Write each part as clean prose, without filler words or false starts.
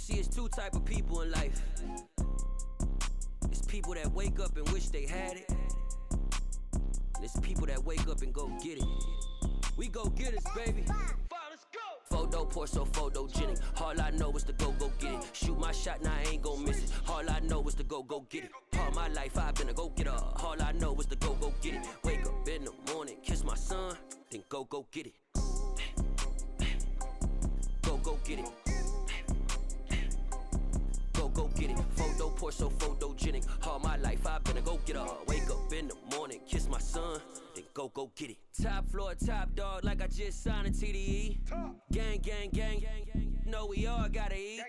See, it's two type of people in life. It's people that wake up and wish they had it, and it's people that wake up and go get it. We go get it, baby. Let's go. Photo poor, so photogenic. All I know is to go get it. Shoot my shot, now I ain't gon' miss it. All I know is to go get it. All my life I've been a go-getter. All I know is to go get it. Wake up in the morning, kiss my son, then go get it. Go get it. Go get it. Photo poor, so photogenic. All my life I've been a go-getter. Wake up in the morning, kiss my son, then go get it. Top floor, top dog, like I just signed a TDE. Gang. Know we all gotta eat.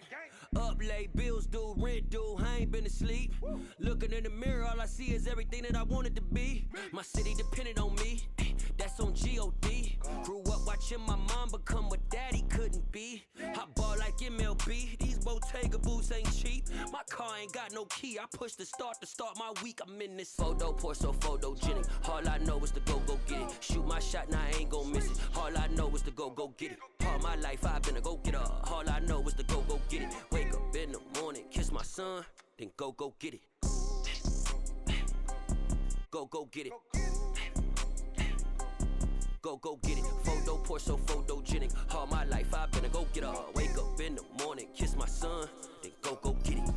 Up late, bills due, rent due, I ain't been asleep. Looking in the mirror, all I see is everything that I wanted to be. My city depended on me, that's on G.O.D. Grew up watching my mom become what daddy couldn't be. I ball like MLB, these Bottega boots ain't cheap. My car ain't got no key, I push the start to start my week. I'm in this photo poor, so photogenic. All I know is to go get it. Shoot my shot, now I ain't gon' miss it. All I know is to go get it. All my life I've been a go-getter. All I know is to go get it. Wake up in the morning, kiss my son, then go get it. Go get it. Go get it. Photo poor, so photogenic. All my life I've been a go-getter. Wake up in the morning, kiss my son, then go get it.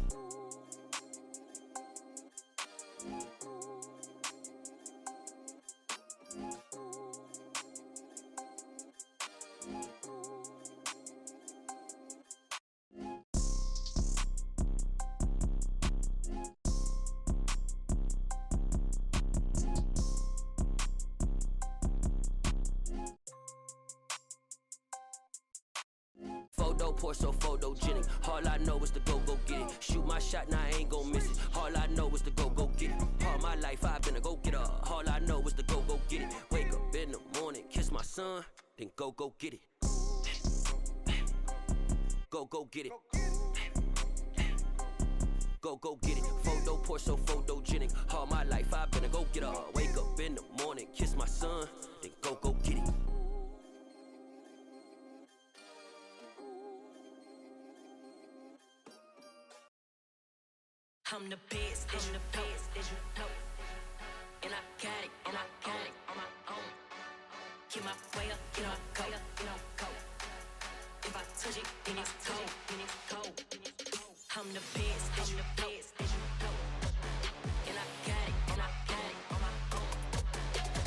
Photo poor, so photogenic. All I know is to go get it. Shoot my shot, now I ain't gon' miss it. All I know is to go get it. All my life I've been a go-getter. All I know is to go get it. Wake up in the morning, kiss my son, then go get it. Go get it. Go get it. Photo poor, so photogenic. All my life I've been a go-getter. Wake up in the morning, kiss my son, then go get it. I'm the best, I'm the best, as you know. And I got it on my own. Get my way up, get on go. If I touch it, then it's cold. I'm the best, as you know. And I got it on my own.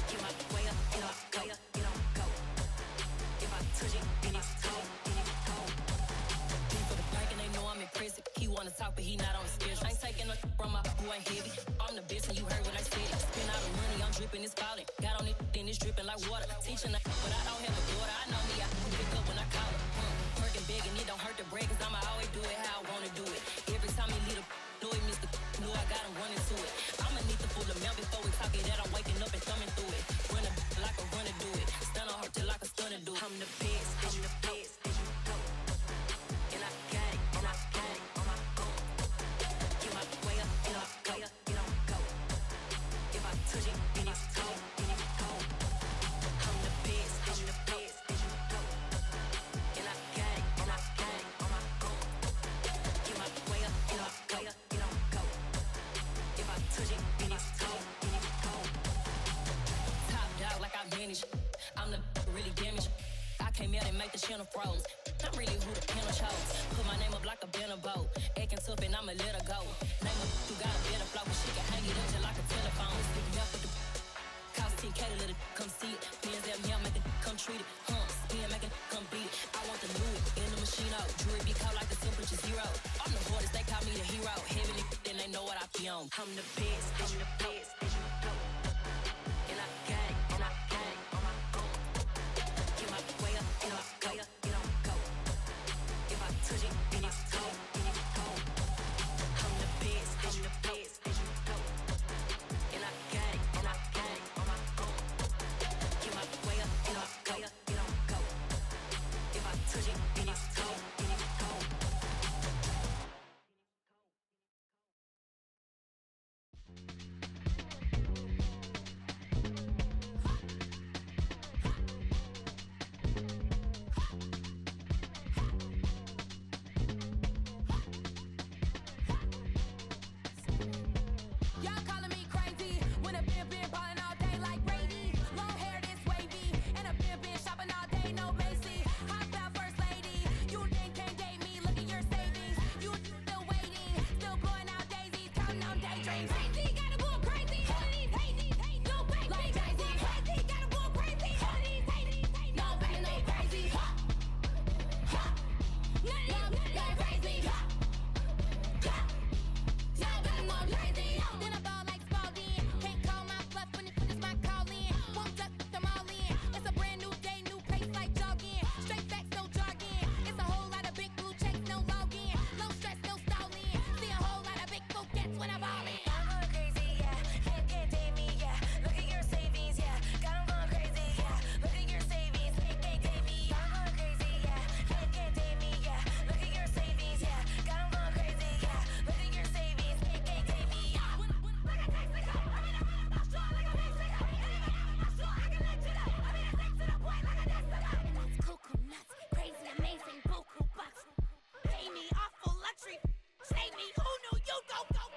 Get my way up, get on go. If I touch it, then it's cold. For the bank and they know I'm impressive. He wanna talk, but he not on the schedule. I ain't taking no from my who ain't heavy. I'm the best and you heard what I said. Spend all the money, I'm dripping, it's falling. Got on it, then it's dripping like water. Teaching but I don't have a daughter. I know me, I can pick up when I call her. Working big and it don't hurt to break, cause I'ma always do it how I wanna do it. Every time he lead a know he missed the know I got him running to it. I'ma need the full amount before we talk it that I'm waking up and thumbing through it. Run like a runner do it. Stun on her till like a stunner do it. I'm the best, as you know. And I got it on my own. Get my way up, get on go. If I touch it, then it's cold. I'm the best, as you know. And I got it on my own. Get my way up, get on go. If I touch it, then it's cold. Top dog like I manage. I'm the really damaged. I came out and make the channel froze. I'm really who the piano chose. Put my name up like a banner boat. Acting tough and I'ma let her go. Name her who got a better flow, but she can hang it up just like a telephone. Speaking up with the cost 10K to let it come see it. Pins that me, make it come treat it. Spin, make it come beat it. I want the new in the machine out. Jewelry be caught like the temperature zero. I'm the hardest, they call me the hero. Heavenly, then they know what I be on. I'm the best, as you know. And I got it on my own. Get my way up, get on go. If I touch it, then it's cold. I'm the best, as you know. And I got it on my own. Get my way up, get on go. If I touch it, then it's cold. Y'all calling me crazy when a been ballin' all day like Brady. Long hair this wavy, and a been shopping all day, no Macy. Hot about first lady, you think can't date me? Look at your savings, you still waiting, still blowing out daisies, counting on daydreams. Crazy, gotta go crazy. All of these hate, no fake, like crazy. Crazy, gotta go crazy. All of these hate, no fake, no crazy. None of y'all crazy. Y'all better go crazy. Then I ball like Spalding. Can't call my bluff when it's my calling. Won't duck them all in. It's a brand new day, new pace like jogging. Straight facts, no jargon. It's a whole lot of big blue checks, no login. Low stress, no stalling. See a whole lot of big forgets when I ball in. I'm going crazy, yeah. Can't date me, yeah. Look at your savings, yeah. Got 'em going crazy, yeah. Look at your savings, can't date me. I'm going crazy, yeah. Can't date me, yeah. Look at your savings, yeah. Got 'em going crazy, yeah. Look at your savings, can't date me. Look at Mexico, I mean I'm in my store like a Mexico. Anybody I'm in my store, I can let you know. I mean it's to the point like a Destino. And that's cuckoo nuts, crazy, amazing, buku bucks. Pay me awful luxury, say me who knew you go crazy.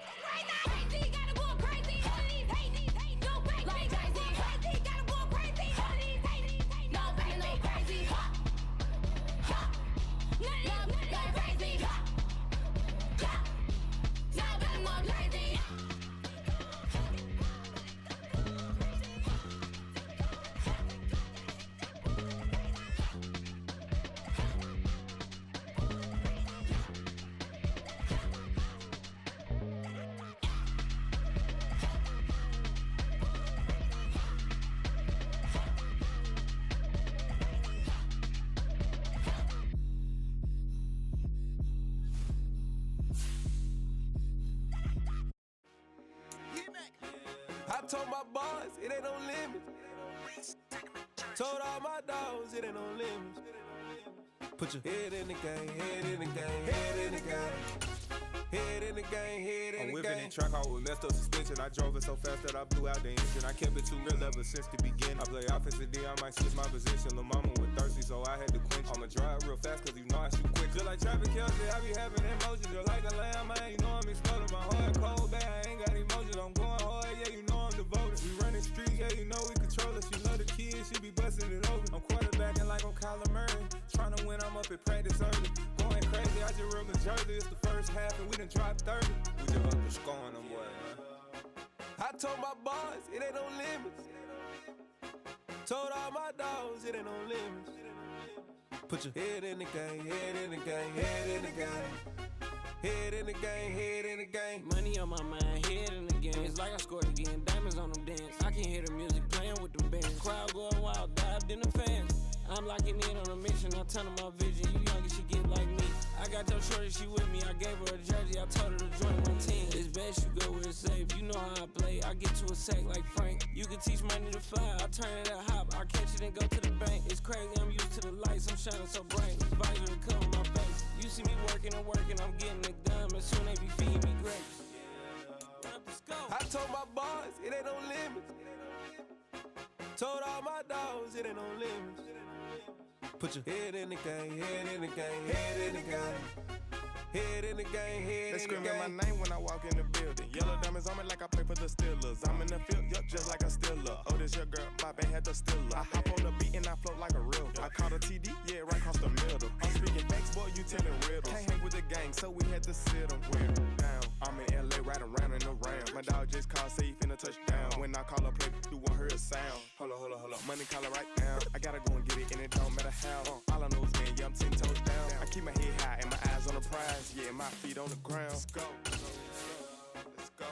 Crazy, gotta go crazy. All of these hate, no fake, like crazy. Crazy, gotta go crazy. All of these hate, no fake, no crazy. None of y'all crazy. Y'all better go crazy. I told my boys it ain't no limits. Told all my dogs it ain't no limits. Put your head in the game, head in the game, head in the game. Head in the game, head in the game. I'm whipping in track, I was left up suspension. I drove it so fast that I blew out the engine. I kept it too real ever since the beginning. I play offensive D, I might switch my position. Lil' mama was thirsty, so I had to quench. I'ma drive real fast, cause you know I shoot quick. Just like traffic Kelsey, I be having emotions. Just like a lamb, man, you know I'm exploding. My heart cold, bad, I ain't got emotions. I'm going hard, yeah, you know I'm devoted. We running street, yeah, you know we control it. She love the kids, she be busting it open. I'm quarterbacking like I'm Kyler Murray. Trying to win, I'm up at practice early. Going crazy, I just real the jersey. It's the first half and we done dropped 30. We just up the scoring them boys, man. I told my boys it ain't no limits. Told all my dogs it ain't no limits. Put your head in the game, head in the game, head in the game. Head in the game, head in the game. Money on my mind, head in the game. It's like I scored again, diamonds on them dance. I can hear the music playing with them bands. Crowd going wild, dived in the fans. I'm locking in on a mission, I tell her my vision. You young and she get like me. I got your shorty, she with me. I gave her a jersey, I told her to join my team. It's best you go where it's safe. You know how I play. I get to a sack like Frank. You can teach money to fly. I turn it at hop. I catch it and go to the bank. It's crazy, I'm used to the lights. I'm shining so bright. It's visor to cover my face. You see me working and working. I'm getting it done. And soon they be feeding me grapes. I told my boys it ain't no limits. Told all my dogs it ain't no limits. Put your head in the game, head in the game, head in the game. Head in the game, head They in the game. screaming my name when I walk in the building. Yellow diamonds on me like I play for the Steelers. I'm in the field, yup, just like a Steeler. Oh, this your girl, my band had the Steeler. I hop on the beat and I float like a real. I caught a TD, yeah, right across the middle. I'm speaking facts, boy, you telling riddles. Can't hang with the gang, so we had to sit them down. I'm in LA, riding round and around. My dog just called, say he finna touchdown. When I call a play, you won't hear a sound. Hold up. Money caller right now. I gotta go and get it, and it don't matter how. All I know is, man, yeah, I'm 10 toes down. I keep my head high and my eyes on the prize. Yeah, my feet on the ground. Let's go.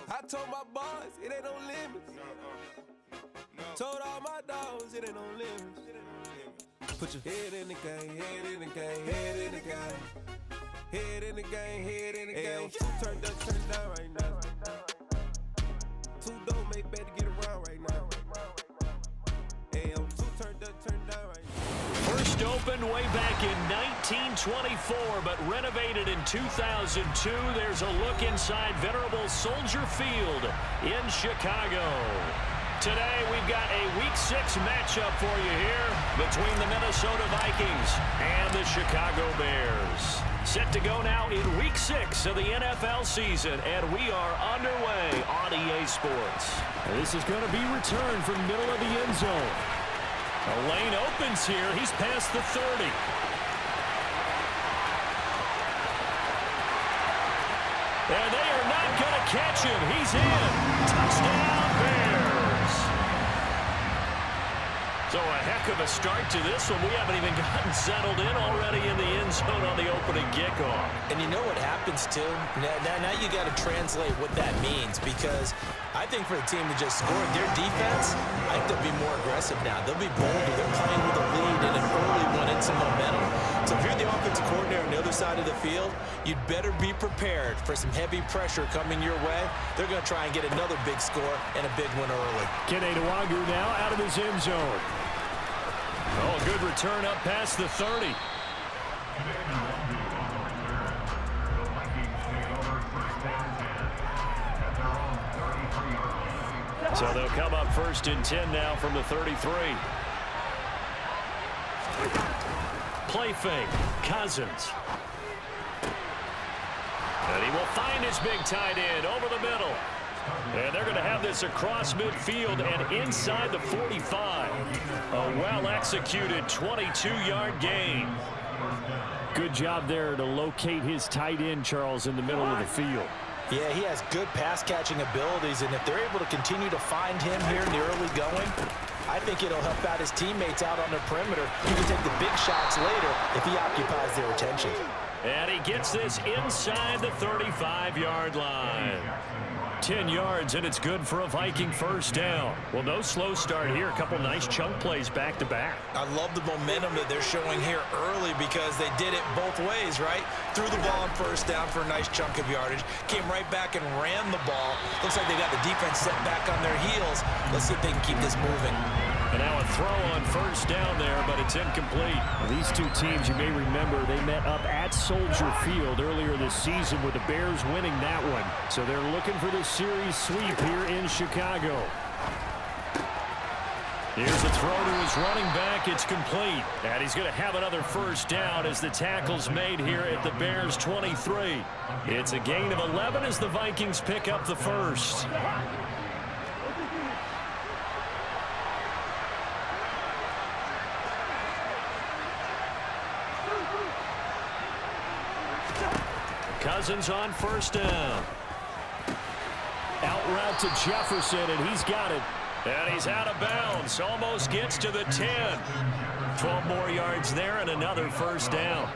I told my boys it ain't no limits. Told all my dogs it ain't no limits. Put your head in the game, head in the game, head in the game. Head in the game, head in the game. Turn down right now. Too dope, make better get around right now. Hey, I'm too turned down right now. First opened way back in 1924, but renovated in 2002. There's a look inside venerable Soldier Field in Chicago. Today, we've got a Week 6 matchup for you here between the Minnesota Vikings and the Chicago Bears. Set to go now in Week 6 of the NFL season, and we are underway on EA Sports. And this is going to be returned from the middle of the end zone. A lane opens here. He's past the 30. And they are not going to catch him. He's in. Touchdown, Bears. So a heck of a start to this one. We haven't even gotten settled in already in the end zone on the opening kickoff. And you know what happens, too? Now you got to translate what that means, because I think for the team to just score their defense, I think they'll be more aggressive now. They'll be bolder. They're playing with a lead and an early one and some momentum. So if you're the offensive coordinator on the other side of the field, you'd better be prepared for some heavy pressure coming your way. They're going to try and get another big score and a big one early. Kene Nwangwu now out of his end zone. Oh, good return up past the 30. So they'll come up 1st and 10 now from the 33. Play fake. Cousins. And he will find his big tight end over the middle. And they're going to have this across midfield and inside the 45. A well-executed 22-yard gain. Good job there to locate his tight end, Charles, in the middle of the field. Yeah, he has good pass-catching abilities, and if they're able to continue to find him here in the early going, I think it'll help out his teammates out on the perimeter. He can take the big shots later if he occupies their attention. And he gets this inside the 35-yard line. 10 yards, and it's good for a Viking first down. Well, no slow start here. A couple nice chunk plays back-to-back. I love the momentum that they're showing here early because they did it both ways, right? Threw the ball on first down for a nice chunk of yardage. Came right back and ran the ball. Looks like they got the defense set back on their heels. Let's see if they can keep this moving. And now a throw on first down there, but it's incomplete. These two teams, you may remember, they met up at Soldier Field earlier this season with the Bears winning that one. So they're looking for the series sweep here in Chicago. Here's a throw to his running back. It's complete. And he's going to have another first down as the tackle's made here at the Bears 23. It's a gain of 11 as the Vikings pick up the first. Cousins on first down. Out route to Jefferson, and he's got it. And he's out of bounds. Almost gets to the 10. 12 more yards there and another first down.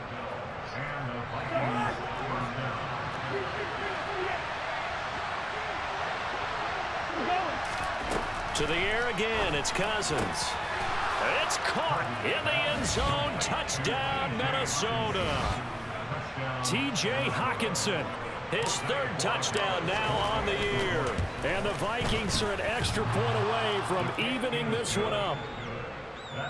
To the air again. It's Cousins. It's caught in the end zone. Touchdown, Minnesota. T.J. Hockenson, his third touchdown now on the year. And the Vikings are an extra point away from evening this one up.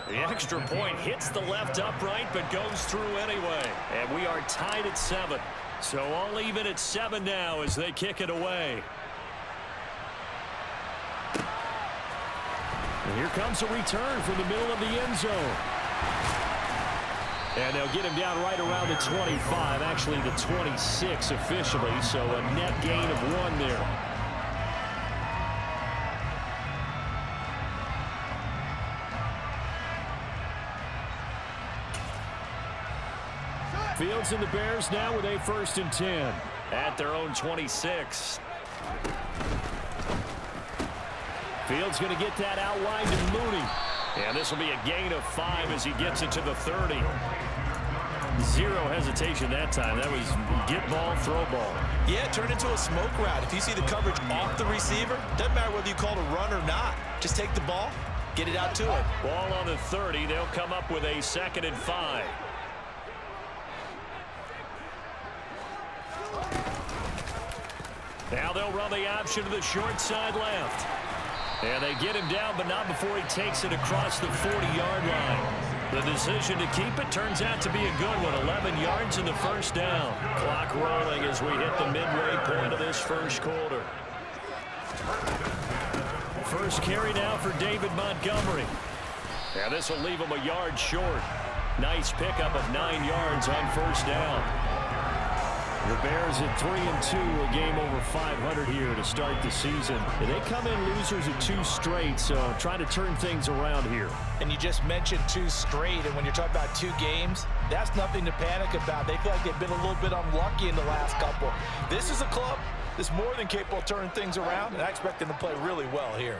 The extra point hits the left upright but goes through anyway. And we are tied at 7. So all even at 7 now as they kick it away. And here comes a return from the middle of the end zone. And they'll get him down right around the 25, actually the 26 officially, so a net gain of 1 there. Fields and the Bears now with a 1st and 10 at their own 26. Fields going to get that out wide to Mooney. And this will be a gain of 5 as he gets it to the 30. Zero hesitation that time. That was get ball, throw ball. Yeah, it turned into a smoke route. If you see the coverage off the receiver, doesn't matter whether you call it a run or not. Just take the ball, get it out to him. Ball on the 30. They'll come up with a 2nd and 5. Now they'll run the option to the short side left. And they get him down, but not before he takes it across the 40-yard line. The decision to keep it turns out to be a good one. 11 yards in the first down. Clock rolling as we hit the midway point of this first quarter. First carry now for David Montgomery. And this will leave him a yard short. Nice pickup of 9 yards on first down. The Bears at 3-2, a game over 500 here to start the season. And they come in losers of 2 straight, so trying to turn things around here. And you just mentioned 2 straight, and when you're talking about 2 games, that's nothing to panic about. They feel like they've been a little bit unlucky in the last couple. This is a club that's more than capable of turning things around, and I expect them to play really well here.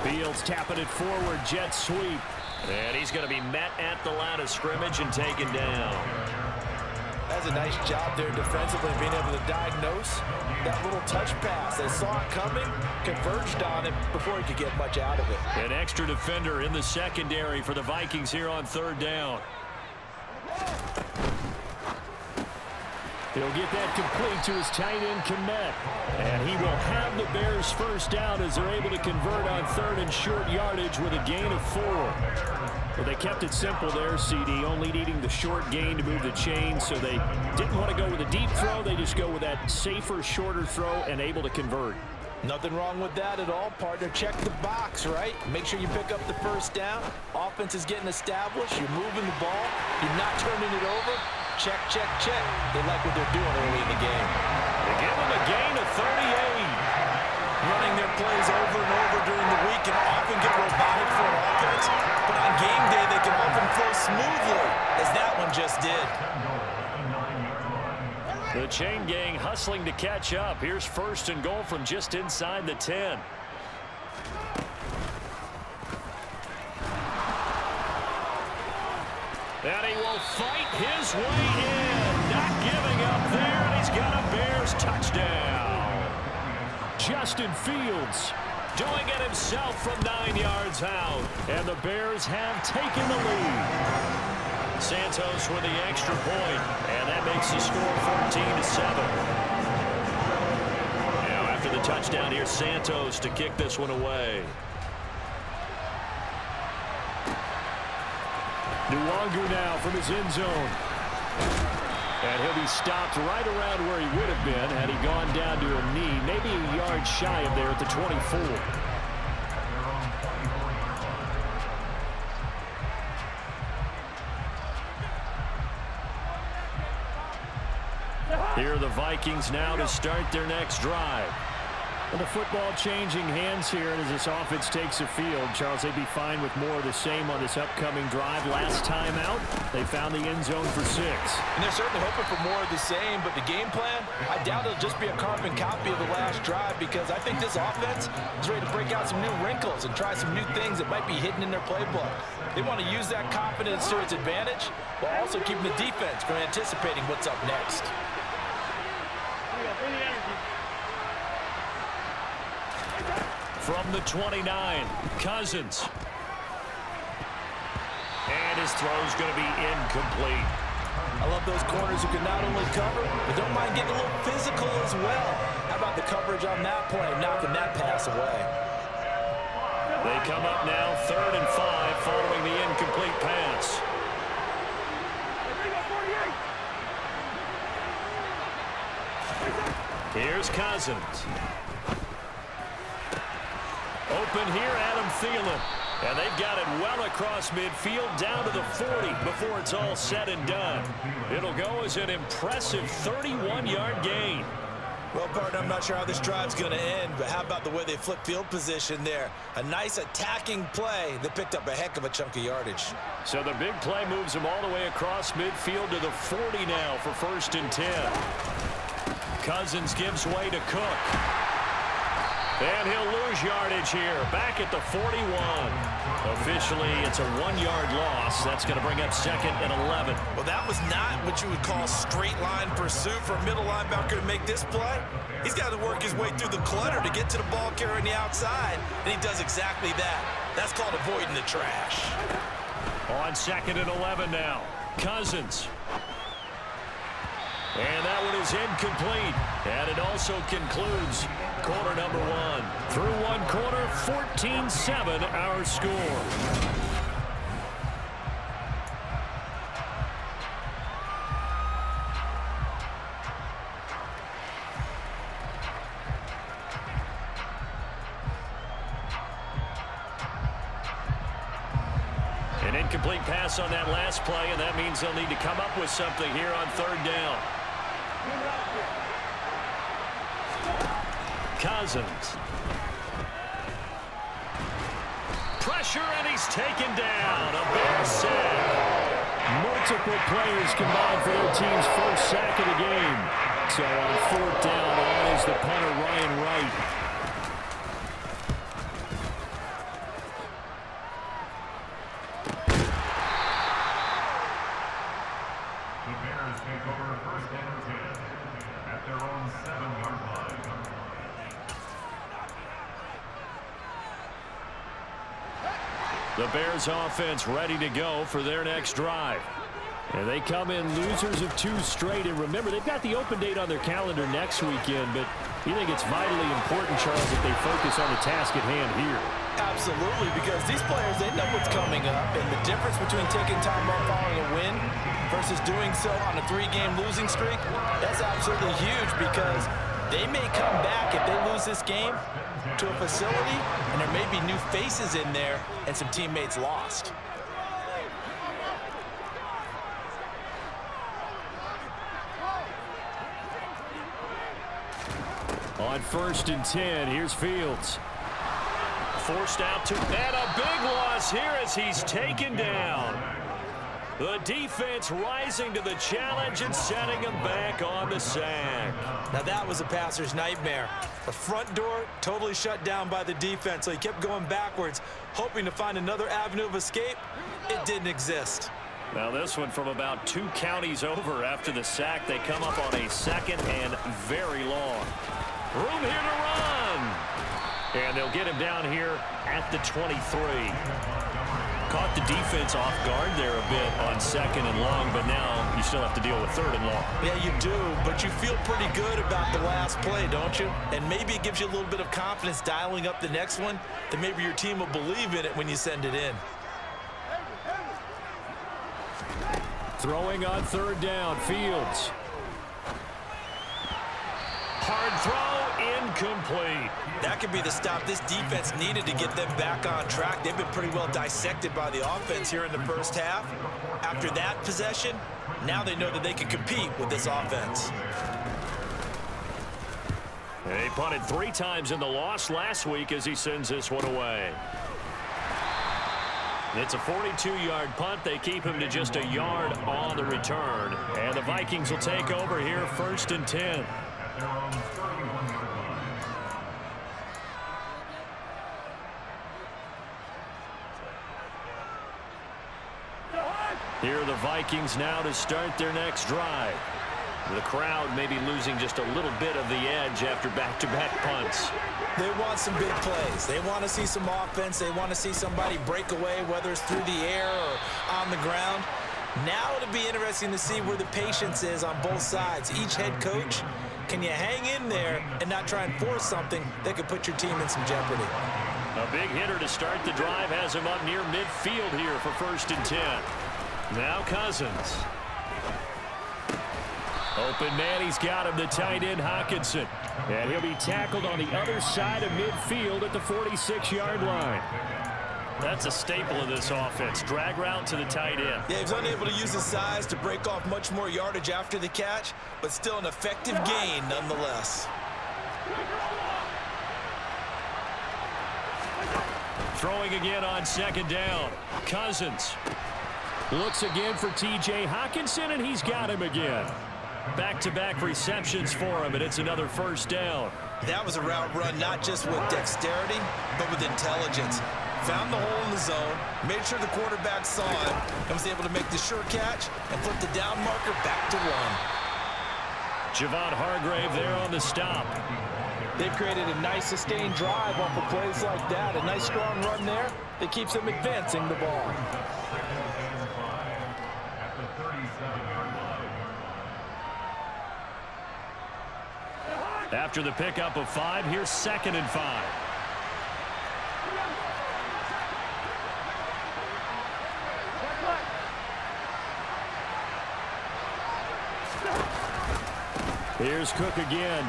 Fields tapping it forward, jet sweep. And he's going to be met at the line of scrimmage and taken down. That's a nice job there defensively, being able to diagnose that little touch pass. They saw it coming, converged on it before he could get much out of it. An extra defender in the secondary for the Vikings here on 3rd down. He'll get that complete to his tight end, Kmet. And he will have the Bears first down as they're able to convert on 3rd and short yardage with a gain of 4. Well, they kept it simple there, CD, only needing the short gain to move the chain, so they didn't want to go with a deep throw. They just go with that safer, shorter throw and able to convert. Nothing wrong with that at all, partner. Check the box, right? Make sure you pick up the first down. Offense is getting established. You're moving the ball. You're not turning it over. Check, check, check. They like what they're doing early in the game. They give them a gain of 38. Running their plays over and over during the week can often get robotic for an offense, but on game day they can often flow smoothly, as that one just did. The chain gang hustling to catch up. Here's 1st and goal from just inside the 10. And he will fight his way in. Not giving up there, and he's got a Bears touchdown. Justin Fields doing it himself from 9 yards out. And the Bears have taken the lead. Santos with the extra point, and that makes the score 14-7. Now after the touchdown, here's Santos to kick this one away. Nwangu now from his end zone. And he'll be stopped right around where he would have been had he gone down to a knee, maybe a yard shy of there at the 24. Here are the Vikings now to start their next drive. And the football changing hands here as this offense takes the field. Charles, they'd be fine with more of the same on this upcoming drive. Last time out, they found the end zone for 6. And they're certainly hoping for more of the same, but the game plan, I doubt it'll just be a carbon copy of the last drive, because I think this offense is ready to break out some new wrinkles and try some new things that might be hidden in their playbook. They want to use that confidence to its advantage while also keeping the defense from anticipating what's up next. From the 29, Cousins. And his throw's going to be incomplete. I love those corners who can not only cover, but don't mind getting a little physical as well. How about the coverage on that play, knocking that pass away? They come up now 3rd and 5 following the incomplete pass. Here's Cousins. Open here, Adam Thielen. And they've got it well across midfield down to the 40 before it's all said and done. It'll go as an impressive 31-yard gain. Well, partner, I'm not sure how this drive's going to end, but how about the way they flip field position there? A nice attacking play that picked up a heck of a chunk of yardage. So the big play moves them all the way across midfield to the 40 now for 1st and 10. Cousins gives way to Cook. And he'll lose yardage here, back at the 41. Officially, it's a 1-yard loss. That's going to bring up 2nd and 11. Well, that was not what you would call straight line pursuit for a middle linebacker to make this play. He's got to work his way through the clutter to get to the ball carrier on the outside, and he does exactly that. That's called avoiding the trash. On 2nd and 11 now, Cousins. And that one is incomplete. And it also concludes quarter number 1. Through one quarter, 14-7 our score. An Incomplete pass on that last play, and that means they'll need to come up with something here on third down. Cousins. Pressure, and he's taken down. A Bear sack. Multiple players combined for their team's first sack of the game. So on fourth down, on is the punter, Ryan Wright. The Bears take over first and 10 at their own 7-yard line. The Bears offense ready to go for their next drive. And they come in losers of 2 straight. And remember, they've got the open date on their calendar next weekend, but you think it's vitally important, Charles, that they focus on the task at hand here? Absolutely, because these players, they know what's coming up, and the difference between taking time off following a win versus doing so on a 3-game losing streak, that's absolutely huge, because they may come back if they lose this game to a facility, and there may be new faces in there and some teammates lost. On first and 10, here's Fields. Forced out to, and a big loss here as he's taken down. The defense rising to the challenge and setting him back on the sack. Now that was a passer's nightmare. The front door totally shut down by the defense, so he kept going backwards, hoping to find another avenue of escape. It didn't exist. Now this one from about 2 counties over after the sack. They come up on a 2nd and very long. Room here to run. And they'll get him down here at the 23. Caught the defense off guard there a bit on 2nd and long, but now you still have to deal with 3rd and long. Yeah, you do, but you feel pretty good about the last play, don't you? And maybe it gives you a little bit of confidence dialing up the next one, that maybe your team will believe in it when you send it in. Throwing on 3rd down, Fields. Hard throw, incomplete. That could be the stop this defense needed to get them back on track. They've been pretty well dissected by the offense here in the first half. After that possession, now they know that they can compete with this offense. They punted 3 times in the loss last week as he sends this one away. It's a 42-yard punt. They keep him to just a yard on the return. And the Vikings will take over here first and 10. Here are the Vikings now to start their next drive. The crowd may be losing just a little bit of the edge after back-to-back punts. They want some big plays. They want to see some offense. They want to see somebody break away, whether it's through the air or on the ground. Now it'll be interesting to see where the patience is on both sides. Each head coach, can you hang in there and not try and force something that could put your team in some jeopardy? A big hitter to start the drive has him up near midfield here for first and 10. Now Cousins. Open man, he's got him, the tight end Hockenson. And he'll be tackled on the other side of midfield at the 46-yard line. That's a staple of this offense. Drag route to the tight end. Yeah, he's unable to use his size to break off much more yardage after the catch, but still an effective gain nonetheless. Throwing again on 2nd down. Cousins. Looks again for T.J. Hockenson, and he's got him again. Back-to-back receptions for him, and it's another first down. That was a route run not just with dexterity, but with intelligence. Found the hole in the zone, made sure the quarterback saw him, and was able to make the sure catch and flip the down marker back to 1. Javon Hargrave there on the stop. They've created a nice sustained drive off of plays like that. A nice strong run there that keeps them advancing the ball. After the pickup of 5, here's 2nd and 5. Here's Cook again.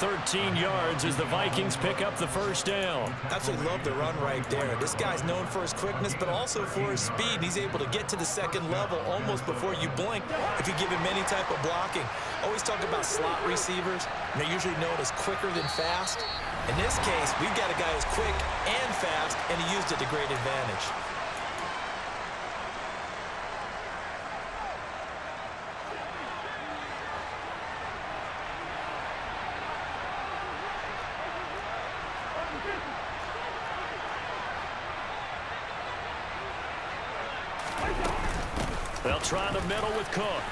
13 yards as the Vikings pick up the first down. Absolutely love the run right there. This guy's known for his quickness, but also for his speed. He's able to get to the second level almost before you blink if you give him any type of blocking. Always talk about slot receivers. They're usually known as quicker than fast. In this case, we've got a guy who's quick and fast, and he used it to great advantage. They'll try the middle with Cook.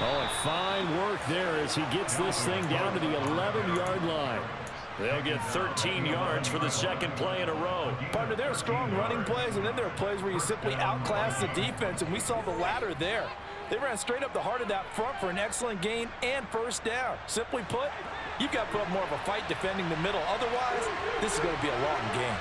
Oh, and fine work there as he gets this thing down to the 11-yard line. They'll get 13 yards for the second play in a row. Partner, there are strong running plays, and then there are plays where you simply outclass the defense, and we saw the latter there. They ran straight up the heart of that front for an excellent gain and first down. Simply put, you've got to put up more of a fight defending the middle. Otherwise, this is going to be a long game.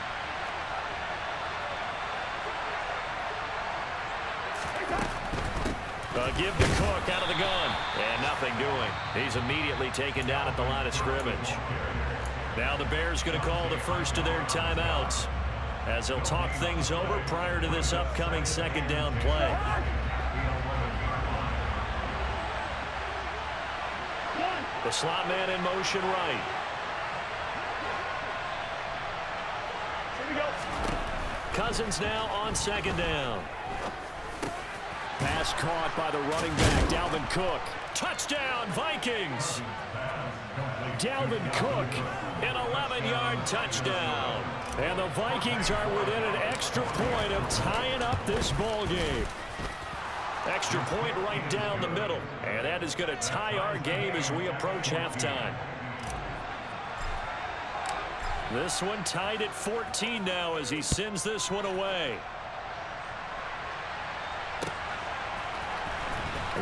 Give to Cook out of the gun. And nothing doing. He's immediately taken down at the line of scrimmage. Now the Bears going to call the first of their timeouts as they'll talk things over prior to this upcoming second down play. The slot man in motion right. Here we go. Cousins now on second down. Pass caught by the running back, Dalvin Cook. Touchdown, Vikings! Dalvin Cook, an 11-yard touchdown. And the Vikings are within an extra point of tying up this ball game. Extra point right down the middle. And that is going to tie our game as we approach halftime. This one tied at 14 now as he sends this one away.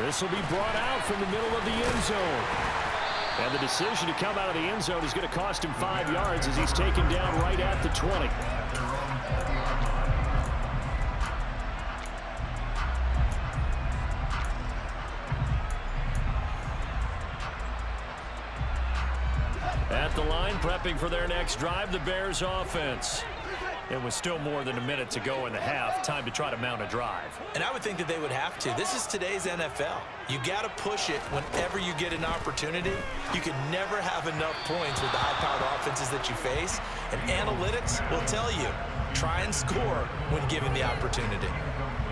This will be brought out from the middle of the end zone. And the decision to come out of the end zone is going to cost him 5 yards as he's taken down right at the 20. At the line, prepping for their next drive, the Bears offense. It was still more than a minute to go in the half. Time to try to mount a drive. And I would think that they would have to. This is today's NFL. You got to push it whenever you get an opportunity. You can never have enough points with the high-powered offenses that you face. And analytics will tell you, try and score when given the opportunity.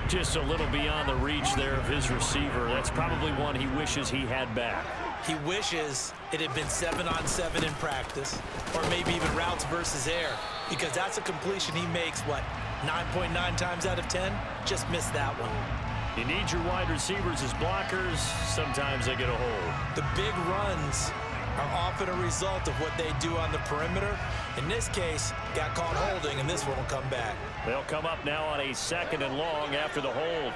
Just a little beyond the reach there of his receiver. That's probably one he wishes he had back. He wishes it had been 7-on-7 in practice, or maybe even routes versus air, because that's a completion he makes, 9.9 times out of 10? Just missed that one. You need your wide receivers as blockers. Sometimes they get a hold. The big runs are often a result of what they do on the perimeter. In this case, got caught holding, and this one will come back. They'll come up now on a second and long after the hold.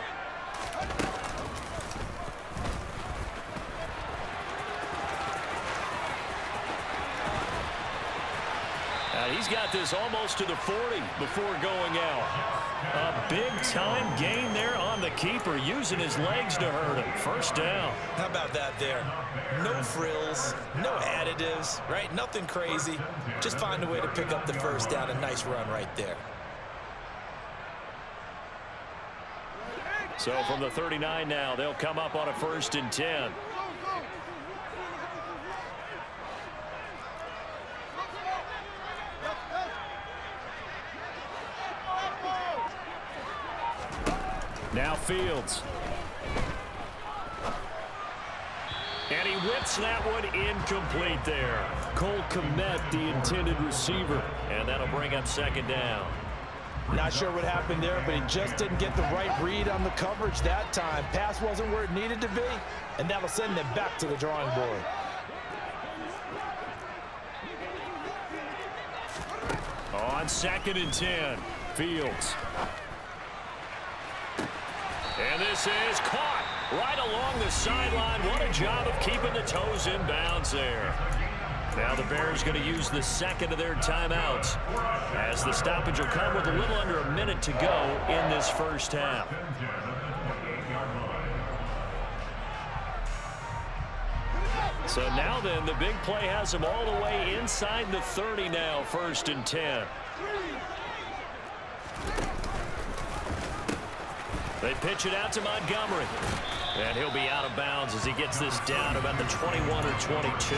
He's got this almost to the 40 before going out. A big-time gain there on the keeper, using his legs to hurt him. First down. How about that there? No frills, no additives, right? Nothing crazy. Just find a way to pick up the first down. A nice run right there. So from the 39 now, they'll come up on a 1st and 10. Now Fields. And he whips that one incomplete there. Cole Kmet, the intended receiver. And that'll bring up second down. Not sure what happened there, but he just didn't get the right read on the coverage that time. Pass wasn't where it needed to be, and that'll send them back to the drawing board. On 2nd and 10, Fields. And this is caught right along the sideline. What a job of keeping the toes in bounds there. Now the Bears going to use the second of their timeouts as the stoppage will come with a little under a minute to go in this first half. So So now then, the big play has them all the way inside the 30 now, 1st and 10. They pitch it out to Montgomery. And he'll be out of bounds as he gets this down about the 21 or 22.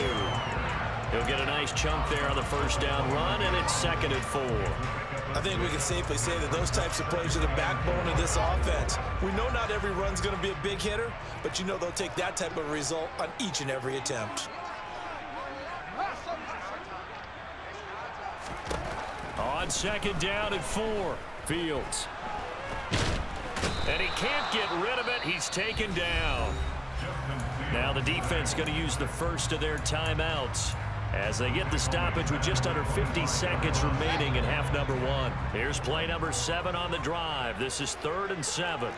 He'll get a nice chunk there on the first down run, and it's 2nd and 4. I think we can safely say that those types of plays are the backbone of this offense. We know not every run's going to be a big hitter, but you know they'll take that type of result on each and every attempt. On 2nd down and 4, Fields. And he can't get rid of it. He's taken down. Now the defense going to use the first of their timeouts as they get the stoppage with just under 50 seconds remaining in half number 1. Here's play number 7 on the drive. This is 3rd and 7.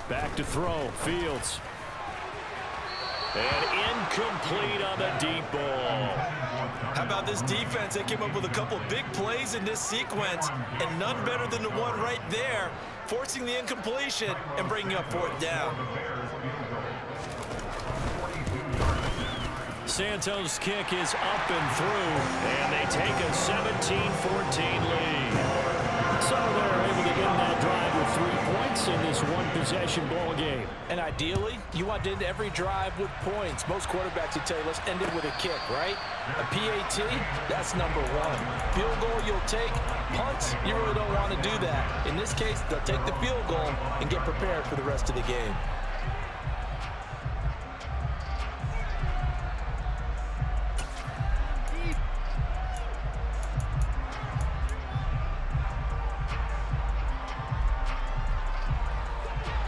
Back to throw, Fields. And incomplete on the deep ball. How about this defense? They came up with a couple of big plays in this sequence, and none better than the one right there, forcing the incompletion and bringing up 4th down. Santos' kick is up and through, and they take a 17-14 lead. So they're able to end that drive with 3 points in this one-possession ball game. And ideally, you want to end every drive with points. Most quarterbacks will tell you, let's end it with a kick, right? A PAT, that's number 1. Field goal you'll take. Punts, you really don't want to do that. In this case, they'll take the field goal and get prepared for the rest of the game.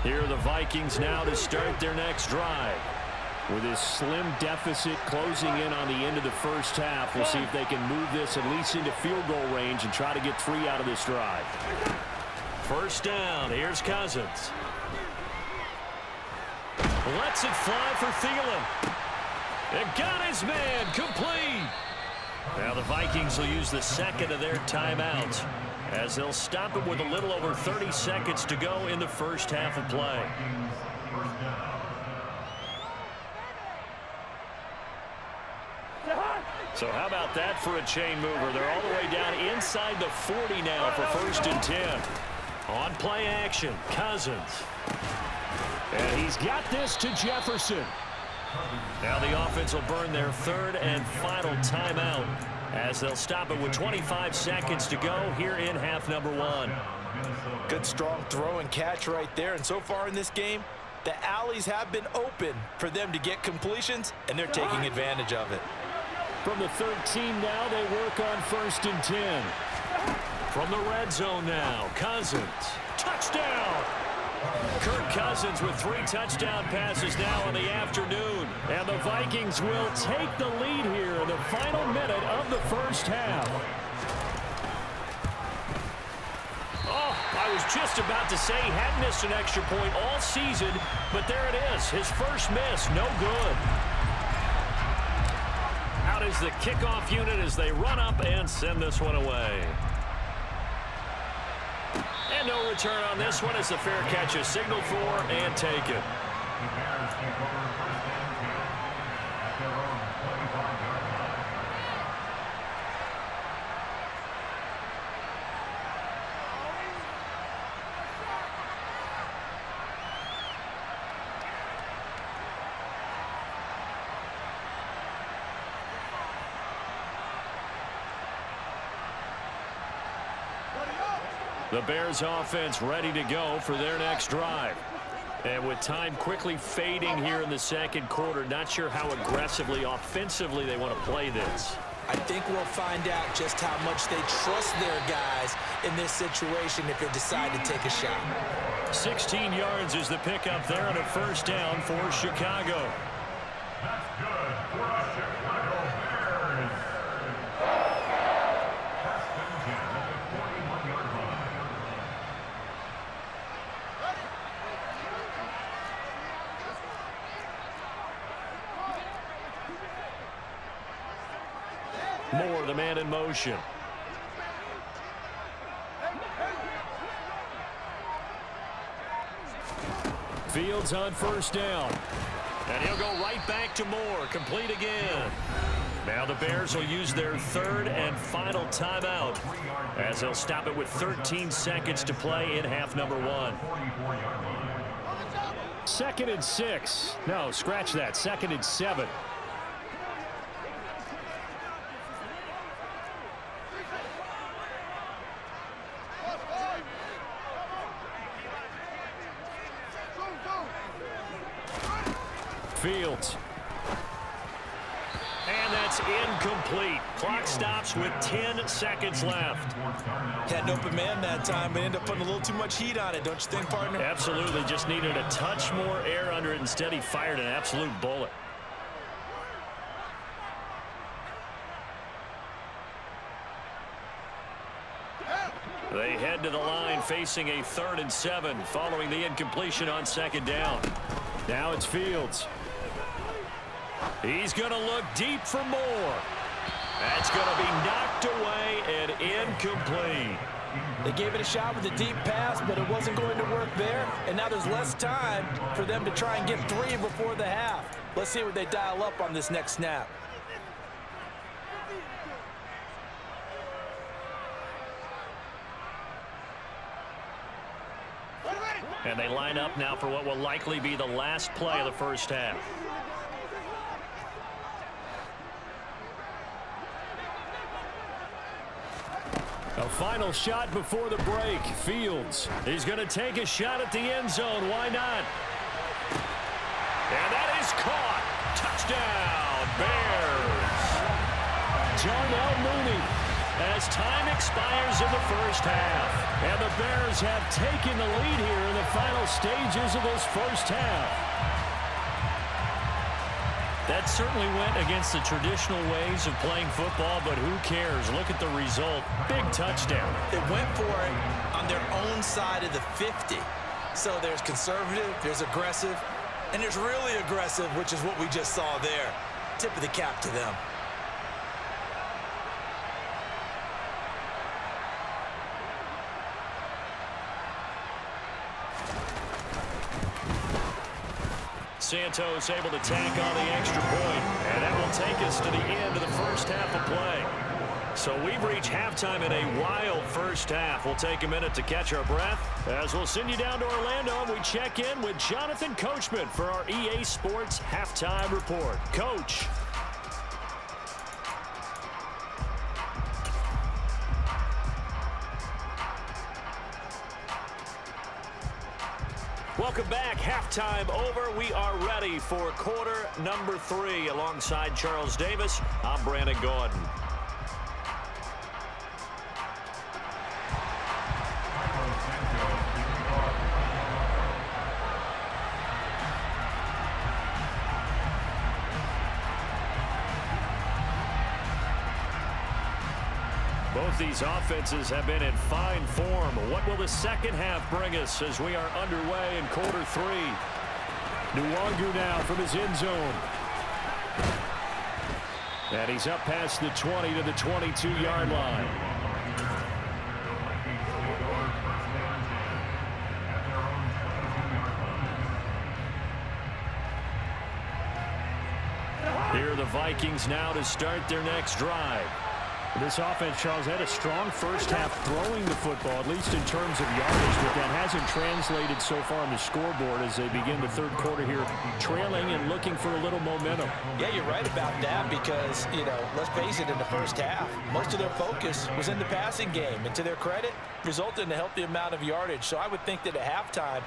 Here are the Vikings now to start their next drive. With this slim deficit closing in on the end of the first half, we'll see if they can move this at least into field goal range and try to get 3 out of this drive. First down, here's Cousins. Lets it fly for Thielen. And got his man, complete. Now the Vikings will use the 2nd of their timeouts, as they'll stop it with a little over 30 seconds to go in the first half of play. So how about that for a chain mover? They're all the way down inside the 40 now for 1st and 10. On play action, Cousins. And he's got this to Jefferson. Now the offense will burn their 3rd and final timeout, as they'll stop it with 25 seconds to go here in half number 1. Good strong throw and catch right there. And so far in this game, the alleys have been open for them to get completions, and they're taking advantage of it. From the 13 now, they work on 1st and 10. From the red zone now, Cousins. Touchdown! Kirk Cousins with 3 touchdown passes now in the afternoon. And the Vikings will take the lead here in the final minute of the first half. Oh, I was just about to say he hadn't missed an extra point all season, but there it is. His first miss, no good. Out is the kickoff unit as they run up and send this one away. And no return on this one as the fair catch is signaled for and taken. The Bears offense ready to go for their next drive. And with time quickly fading here in the second quarter, not sure how aggressively, offensively they want to play this. I think we'll find out just how much they trust their guys in this situation if they decide to take a shot. 16 yards is the pickup there on a first down for Chicago. That's good for the Chicago Bears. First and 10 at the 41-yard line. Moore, the man in motion. Fields on first down. And he'll go right back to Moore. Complete again. Now the Bears will use their third and final timeout as they'll stop it with 13 seconds to play in half number 1. 2nd and 6. No, scratch that. 2nd and 7. Fields. And that's incomplete. Clock stops with 10 seconds left. Had an open man that time, but ended up putting a little too much heat on it, don't you think, partner? Absolutely. Just needed a touch more air under it. Instead, he fired an absolute bullet. They head to the line facing a 3rd and 7 following the incompletion on 2nd down. Now it's Fields. He's going to look deep for Moore. That's going to be knocked away and incomplete. They gave it a shot with a deep pass, but it wasn't going to work there. And now there's less time for them to try and get 3 before the half. Let's see what they dial up on this next snap. And they line up now for what will likely be the last play of the first half. A final shot before the break. Fields. He's going to take a shot at the end zone. Why not? And that is caught. Touchdown, Bears. Darnell Mooney as time expires in the first half. And the Bears have taken the lead here in the final stages of this first half. That certainly went against the traditional ways of playing football, but who cares? Look at the result. Big touchdown. They went for it on their own side of the 50. So there's conservative, there's aggressive, and there's really aggressive, which is what we just saw there. Tip of the cap to them. Santos able to tack on the extra point, and that will take us to the end of the first half of play. So we've reached halftime in a wild first half. We'll take a minute to catch our breath as we'll send you down to Orlando and we check in with Jonathan Coachman for our EA Sports Halftime Report. Coach. Welcome back. Halftime over. We are ready for quarter number 3. Alongside Charles Davis, I'm Brandon Gordon. Both these offenses have been in fine form. What will the second half bring us as we are underway in quarter 3? Nwangu now from his end zone. And he's up past the 20 to the 22-yard line. Here are the Vikings now to start their next drive. This offense, Charles, had a strong first half throwing the football, at least in terms of yardage, but that hasn't translated so far on the scoreboard as they begin the third quarter here, trailing and looking for a little momentum. Yeah, you're right about that because, let's face it, in the first half, most of their focus was in the passing game. And to their credit, resulted in a healthy amount of yardage. So I would think that at halftime,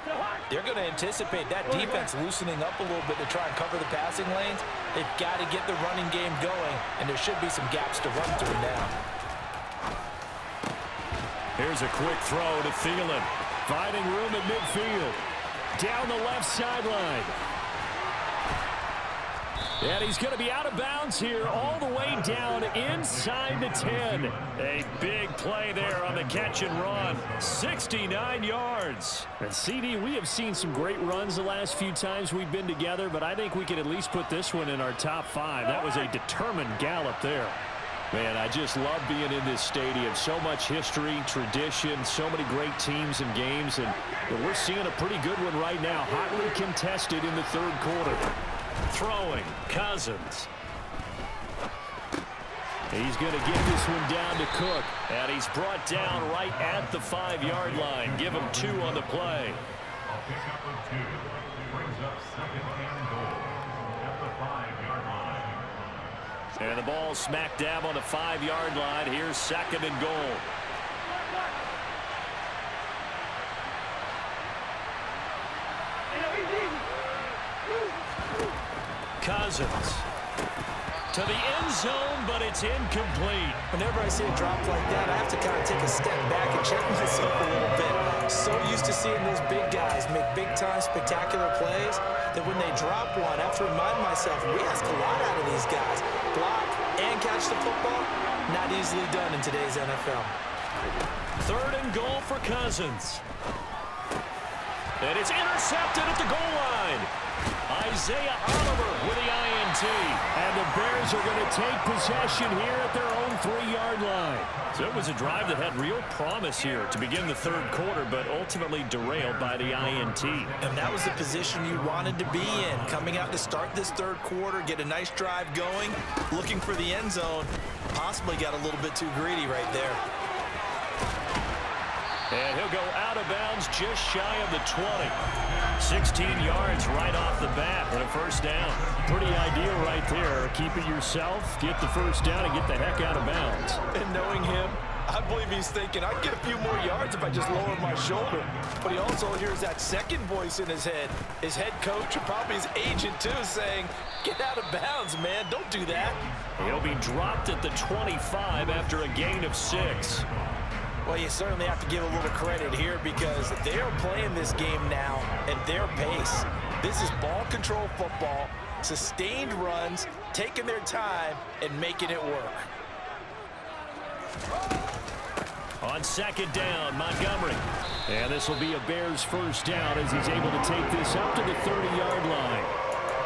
they're going to anticipate that defense loosening up a little bit to try and cover the passing lanes. They've got to get the running game going, and there should be some gaps to run through now. Here's a quick throw to Thielen. Finding room at midfield. Down the left sideline. And he's going to be out of bounds here all the way down inside the 10. A big play there on the catch and run. 69 yards. And CD, we have seen some great runs the last few times we've been together, but I think we could at least put this one in our top 5. That was a determined gallop there. Man, I just love being in this stadium. So much history, tradition, so many great teams and games, and we're seeing a pretty good one right now. Hotly contested in the third quarter. Throwing, Cousins. He's going to get this one down to Cook, and he's brought down right at the 5-yard line. Give him 2 on the play. A pickup of 2 brings up second and goal at the 5-yard line. And the ball smack dab on the 5-yard line. Here's second and goal. Cousins to the end zone, but it's incomplete. Whenever I see a drop like that, I have to kind of take a step back and check myself a little bit. So used to seeing those big guys make big-time spectacular plays that when they drop one, I have to remind myself, we ask a lot out of these guys. Block and catch the football, not easily done in today's NFL. Third and goal for Cousins. And it's intercepted at the goal line. Isaiah Oliver with the INT. And the Bears are going to take possession here at their own 3-yard line. So it was a drive that had real promise here to begin the third quarter, but ultimately derailed by the INT. And that was the position you wanted to be in. Coming out to start this third quarter, get a nice drive going, looking for the end zone. Possibly got a little bit too greedy right there. And he'll go out of bounds just shy of the 20. 16 yards right off the bat and a first down. Pretty ideal right there. Keep it yourself, get the first down, and get the heck out of bounds. And knowing him, I believe he's thinking, I'd get a few more yards if I just lower my shoulder. But he also hears that second voice in his head. His head coach and probably his agent, too, saying, get out of bounds, man. Don't do that. He'll be dropped at the 25 after a gain of 6. Well, you certainly have to give a little credit here because they're playing this game now at their pace. This is ball control football, sustained runs, taking their time, and making it work. On second down, Montgomery. And this will be a Bears first down as he's able to take this up to the 30-yard line.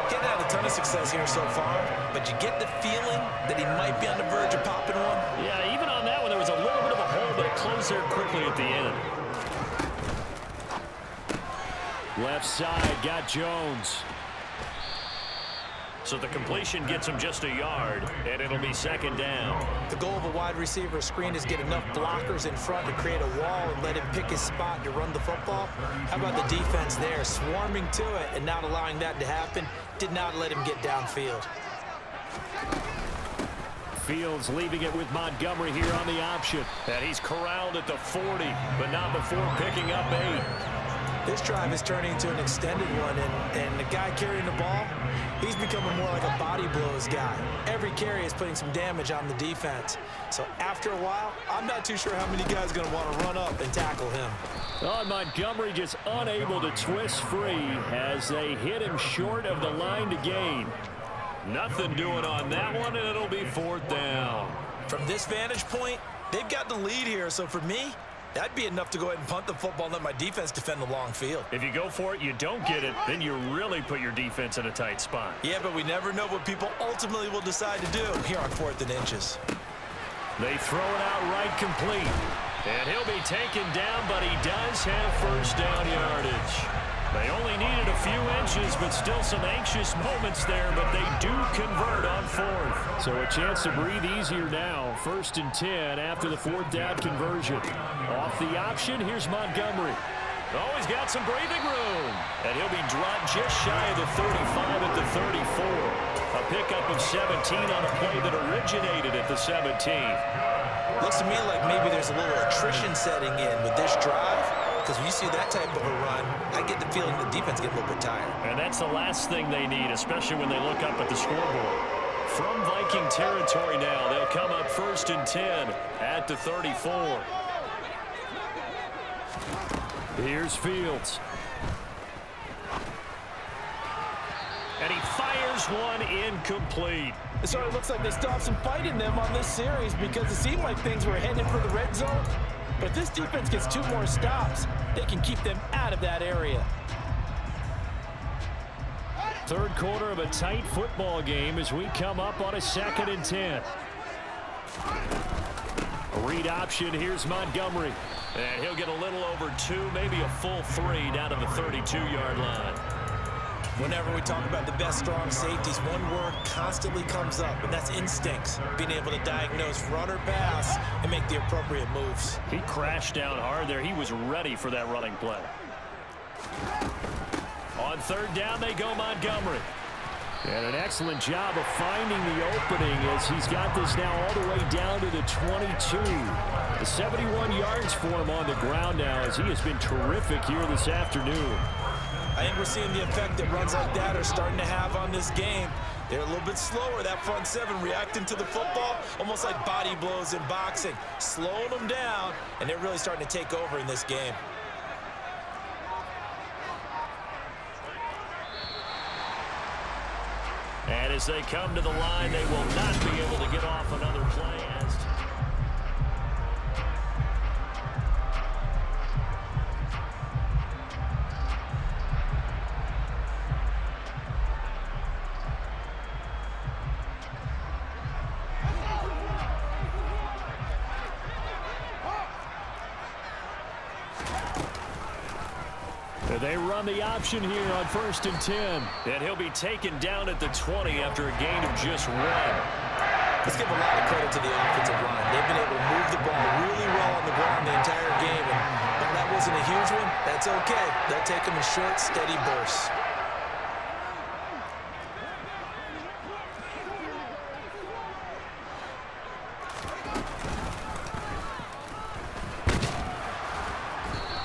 Getting had a ton of success here so far, but you get the feeling that he might be on the verge of popping one. Yeah, even on that one, there was a little bit of a hole, but it closed there quickly at the end. Left side, got Jones. So the completion gets him just a yard, and it'll be second down. The goal of a wide receiver screen is get enough blockers in front to create a wall and let him pick his spot to run the football. How about the defense there, swarming to it and not allowing that to happen? Did not let him get downfield. Fields leaving it with Montgomery here on the option. And he's corralled at the 40, but not before picking up 8. This drive is turning into an extended one, and the guy carrying the ball, he's becoming more like a body blows guy. Every carry is putting some damage on the defense. So after a while, I'm not too sure how many guys are going to want to run up and tackle him. Oh, Montgomery just unable to twist free as they hit him short of the line to gain. Nothing doing on that one, and it'll be fourth down. From this vantage point, they've got the lead here, so for me, that'd be enough to go ahead and punt the football and let my defense defend the long field. If you go for it, you don't get it, then you really put your defense in a tight spot. Yeah, but we never know what people ultimately will decide to do here on 4th and inches. They throw it out right complete. And he'll be taken down, but he does have first down yardage. They only needed a few inches, but still some anxious moments there, but they do convert on 4th. So a chance to breathe easier now. 1st and 10 after the 4th down conversion. Off the option, here's Montgomery. Oh, he's got some breathing room. And he'll be dropped just shy of the 35 at the 34. A pickup of 17 on a play that originated at the 17. Looks to me like maybe there's a little attrition setting in with this drive. Because when you see that type of a run, I get the feeling the defense gets a little bit tired. And that's the last thing they need, especially when they look up at the scoreboard. From Viking territory now, they'll come up 1st and 10 at the 34. Here's Fields. And he fires one incomplete. So it looks like they still have some fight in them on this series because it seemed like things were headed for the red zone. But if this defense gets 2 more stops, they can keep them out of that area. Third quarter of a tight football game as we come up on a 2nd and 10. A read option. Here's Montgomery. And he'll get a little over 2, maybe a full 3 down to the 32-yard line. Whenever we talk about the best strong safeties, one word constantly comes up, and that's instincts. Being able to diagnose run or pass and make the appropriate moves. He crashed down hard there. He was ready for that running play. On third down, they go Montgomery. And an excellent job of finding the opening as he's got this now all the way down to the 22. 71 yards for him on the ground now as he has been terrific here this afternoon. I think we're seeing the effect that runs like that are starting to have on this game. They're a little bit slower, that front seven, reacting to the football, almost like body blows in boxing, slowing them down, and they're really starting to take over in this game. And as they come to the line, they will not be able to get off another play. They run the option here on 1st and 10. And he'll be taken down at the 20 after a gain of just 1. Let's give a lot of credit to the offensive line. They've been able to move the ball really well on the ground the entire game. And while that wasn't a huge one, that's okay. They'll take them in short, steady bursts.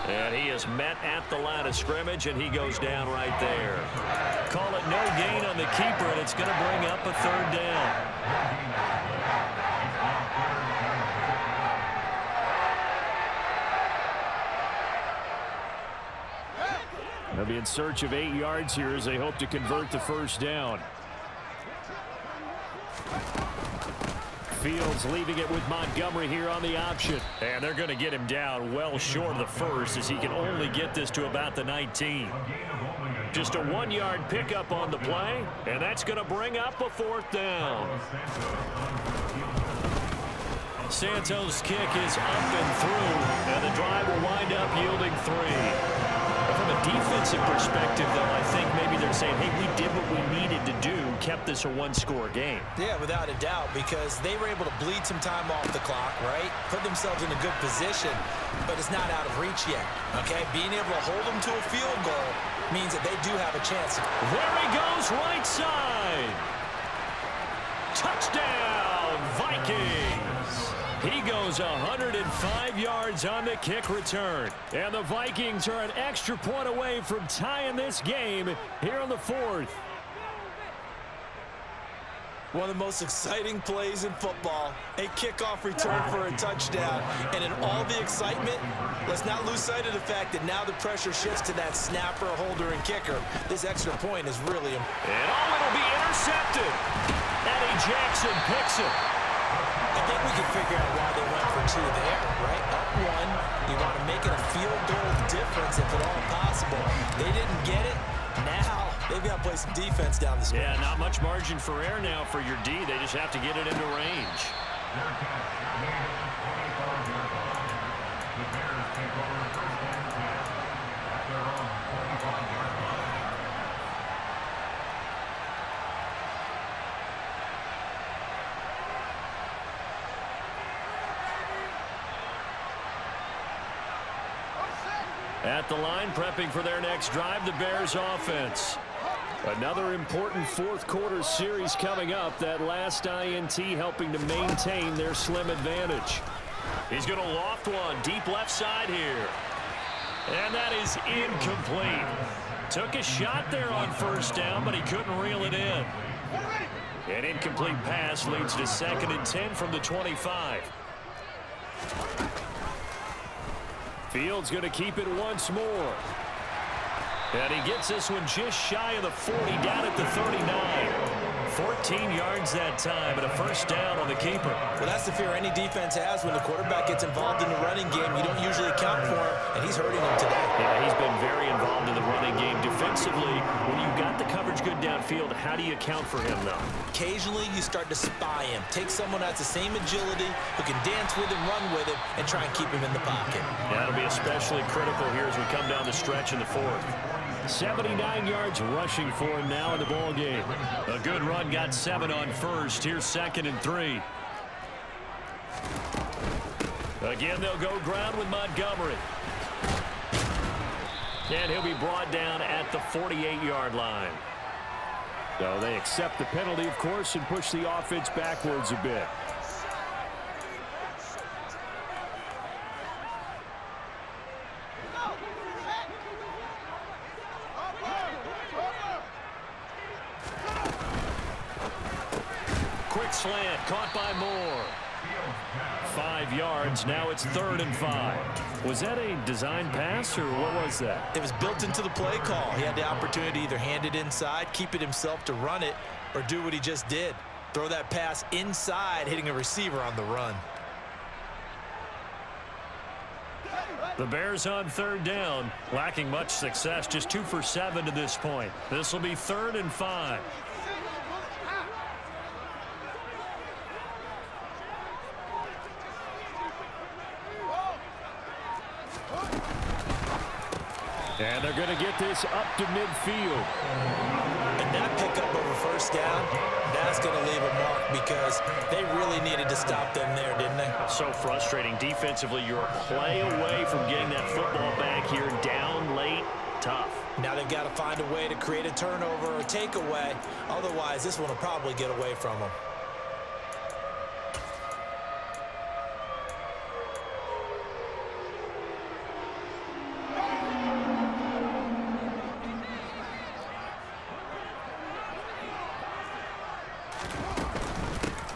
And he is met at the line of scrimmage, and he goes down right there. Call it no gain on the keeper, and it's going to bring up a third down. They'll be in search of 8 yards here as they hope to convert the first down. Fields leaving it with Montgomery here on the option. And they're going to get him down well short of the first as he can only get this to about the 19. Just a 1-yard pickup on the play, and that's going to bring up a 4th down. Santos' kick is up and through, and the drive will wind up yielding 3. From a defensive perspective, though, I think maybe they're saying, hey, we did what we needed to do, kept this a 1-score game. Yeah, without a doubt, because they were able to bleed some time off the clock, right? Put themselves in a good position, but it's not out of reach yet, okay? Being able to hold them to a field goal means that they do have a chance. There he goes, right side. Touchdown, Vikings. He goes 105 yards on the kick return. And the Vikings are an extra point away from tying this game here on the 4th. One of the most exciting plays in football, a kickoff return for a touchdown. And in all the excitement, let's not lose sight of the fact that now the pressure shifts to that snapper, holder, and kicker. This extra point is really important. And it'll be intercepted. Eddie Jackson picks it. I think we can figure out why they went for 2 there, right? Up 1, you want to make it a field goal difference if at all possible. They didn't get it. Now they've got to play some defense down the stretch. Yeah, not much margin for error now for your D. They just have to get it into range. The Bears take over 1st and 10 at their own 25-yard line. At the line, prepping for their next drive, the Bears offense. Another important 4th quarter series coming up. That last INT helping to maintain their slim advantage. He's going to loft one deep left side here. And that is incomplete. Took a shot there on 1st down, but he couldn't reel it in. An incomplete pass leads to 2nd and 10 from the 25. Fields going to keep it once more. And he gets this one just shy of the 40, down at the 39. 14 yards that time and a first down on the keeper. Well, that's the fear any defense has when the quarterback gets involved in the running game. You don't usually account for him, and he's hurting them today. Yeah, he's been very involved in the running game. Defensively, when you've got the coverage good downfield, how do you account for him, though? Occasionally, you start to spy him. Take someone who has the same agility, who can dance with him, run with him, and try and keep him in the pocket. That'll be especially critical here as we come down the stretch in the fourth. 79 yards rushing for him now in the ball game. A good run, got 7 on first. Here's 2nd and 3. Again, they'll go ground with Montgomery. And he'll be brought down at the 48-yard line. So they accept the penalty, of course, and push the offense backwards a bit. Quick slant, caught by Moore. 5 yards, now it's 3rd and 5. Was that a design pass, or what was that? It was built into the play call. He had the opportunity to either hand it inside, keep it himself to run it, or do what he just did. Throw that pass inside, hitting a receiver on the run. The Bears on 3rd down, lacking much success, just 2 for 7 to this point. This will be 3rd and 5. And they're going to get this up to midfield. And that pickup of a first down, that's going to leave a mark because they really needed to stop them there, didn't they? So frustrating. Defensively, you're a play away from getting that football back here. Down late, tough. Now they've got to find a way to create a turnover or takeaway. Otherwise, this one will probably get away from them.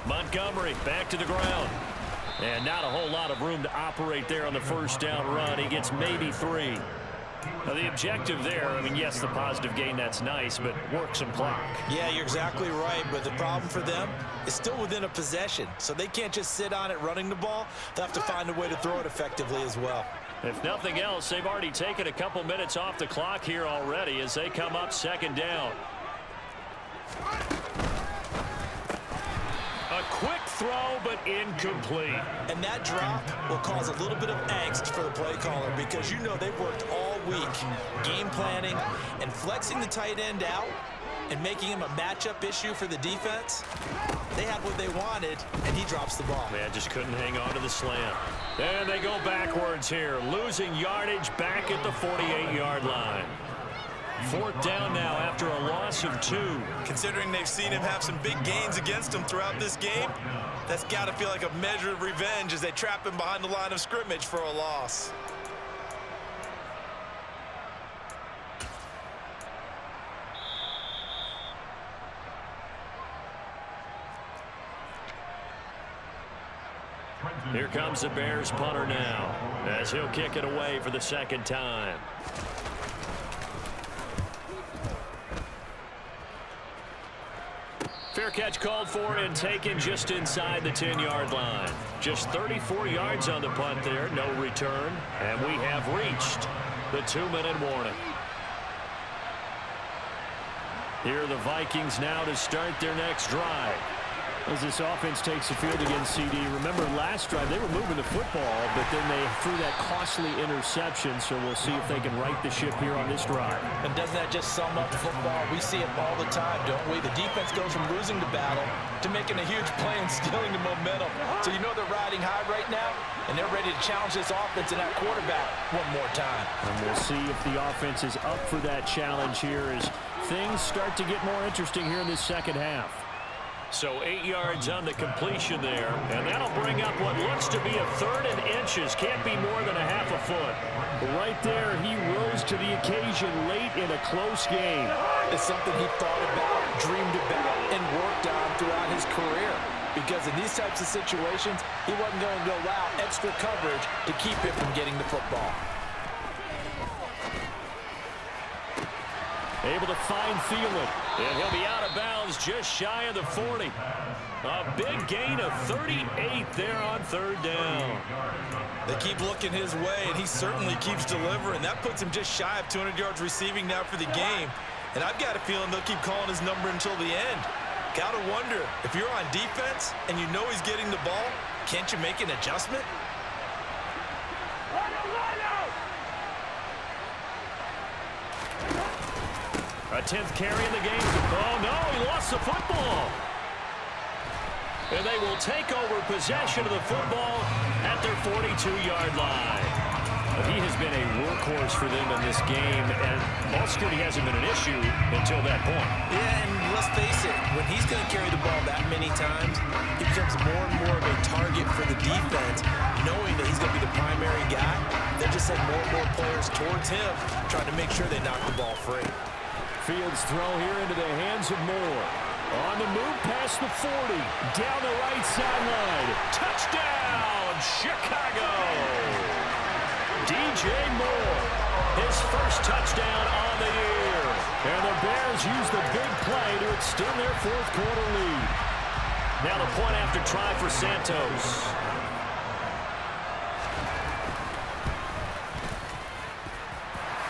Montgomery back to the ground. And not a whole lot of room to operate there on the first down run. He gets maybe 3. Now the objective there, I mean, yes, the positive gain, that's nice, but work some clock. Yeah, you're exactly right, but the problem for them is still within a possession, so they can't just sit on it running the ball. They'll have to find a way to throw it effectively as well. If nothing else, they've already taken a couple minutes off the clock here already as they come up 2nd down. A quick throw, but incomplete. And that drop will cause a little bit of angst for the play caller because you know they've worked all week game planning and flexing the tight end out and making him a matchup issue for the defense. They had what they wanted, and he drops the ball. Man, just couldn't hang on to the slant. And they go backwards here, losing yardage back at the 48-yard line. 4th down now after a loss of 2. Considering they've seen him have some big gains against him throughout this game, that's got to feel like a measure of revenge as they trap him behind the line of scrimmage for a loss. Here comes the Bears punter now as he'll kick it away for the 2nd time. Fair catch called for and taken just inside the 10-yard line. Just 34 yards on the punt there, no return, and we have reached the 2-minute warning. Here are the Vikings now to start their next drive. As this offense takes the field against CD, remember last drive they were moving the football, but then they threw that costly interception, so we'll see if they can right the ship here on this drive. And doesn't that just sum up football? We see it all the time, don't we? The defense goes from losing the battle to making a huge play and stealing the momentum. So you know they're riding high right now, and they're ready to challenge this offense and that quarterback one more time. And we'll see if the offense is up for that challenge here as things start to get more interesting here in this second half. So 8 yards on the completion there, and that'll bring up what looks to be a 3rd and inches. Can't be more than a half a foot. Right there, he rose to the occasion late in a close game. It's something he thought about, dreamed about, and worked on throughout his career. Because in these types of situations, he wasn't going to allow extra coverage to keep him from getting the football. Able to find Thielen. And he'll be out of bounds just shy of the 40. A big gain of 38 there on third down. They keep looking his way, and he certainly keeps delivering. That puts him just shy of 200 yards receiving now for the game. And I've got a feeling they'll keep calling his number until the end. Gotta wonder, if you're on defense and you know he's getting the ball, can't you make an adjustment? A 10th carry in the game. Oh, no, he lost the football. And they will take over possession of the football at their 42-yard line. But he has been a workhorse for them in this game, and ball security hasn't been an issue until that point. Yeah, and let's face it, when he's going to carry the ball that many times, he becomes more and more of a target for the defense, knowing that he's going to be the primary guy. They just send more and more players towards him, trying to make sure they knock the ball free. Fields throw here into the hands of Moore. On the move past the 40. Down the right sideline. Touchdown, Chicago. DJ Moore, his first touchdown on the year. And the Bears use the big play to extend their fourth quarter lead. Now the point after try for Santos.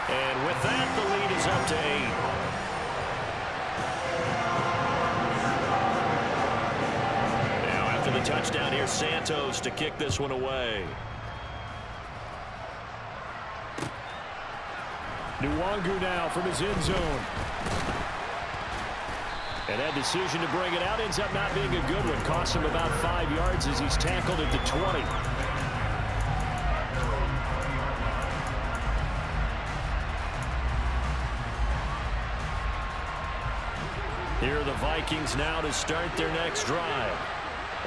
And with that, the lead is up to 8. The touchdown here, Santos to kick this one away. Nwangu now from his end zone. And that decision to bring it out ends up not being a good one. Costs him about 5 yards as he's tackled at the 20. Here are the Vikings now to start their next drive.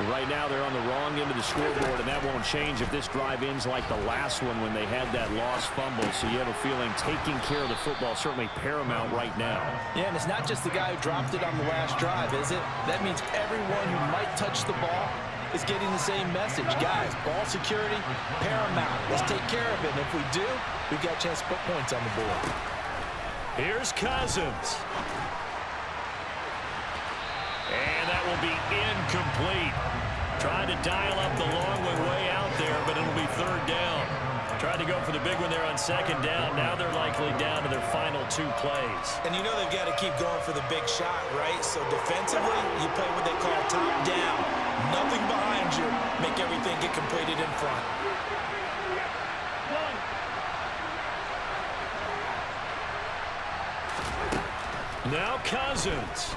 Right now they're on the wrong end of the scoreboard, and that won't change if this drive ends like the last one when they had that lost fumble. So you have a feeling taking care of the football is certainly paramount right now. Yeah, and it's not just the guy who dropped it on the last drive, is it? That means everyone who might touch the ball is getting the same message. Guys, ball security, paramount. Let's take care of it. And if we do, we've got a chance to put points on the board. Here's Cousins. And that will be incomplete. Trying to dial up the long way out there, but it'll be third down. Tried to go for the big one there on second down. Now they're likely down to their final 2 plays. And you know they've got to keep going for the big shot, right? So defensively, you play what they call top down. Nothing behind you. Make everything get completed in front. Now Cousins.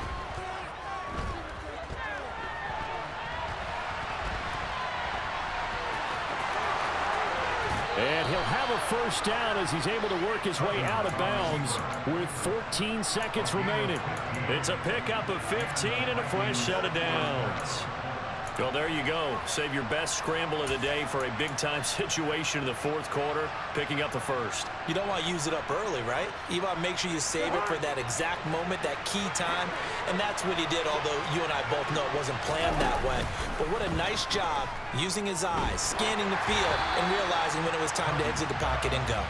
And he'll have a first down as he's able to work his way out of bounds with 14 seconds remaining. It's a pickup of 15 and a fresh set of downs. Well, there you go. Save your best scramble of the day for a big-time situation in the fourth quarter, picking up the first. You don't want to use it up early, right? You want to make sure you save it for that exact moment, that key time, and that's what he did, although you and I both know it wasn't planned that way. But what a nice job using his eyes, scanning the field, and realizing when it was time to exit the pocket and go.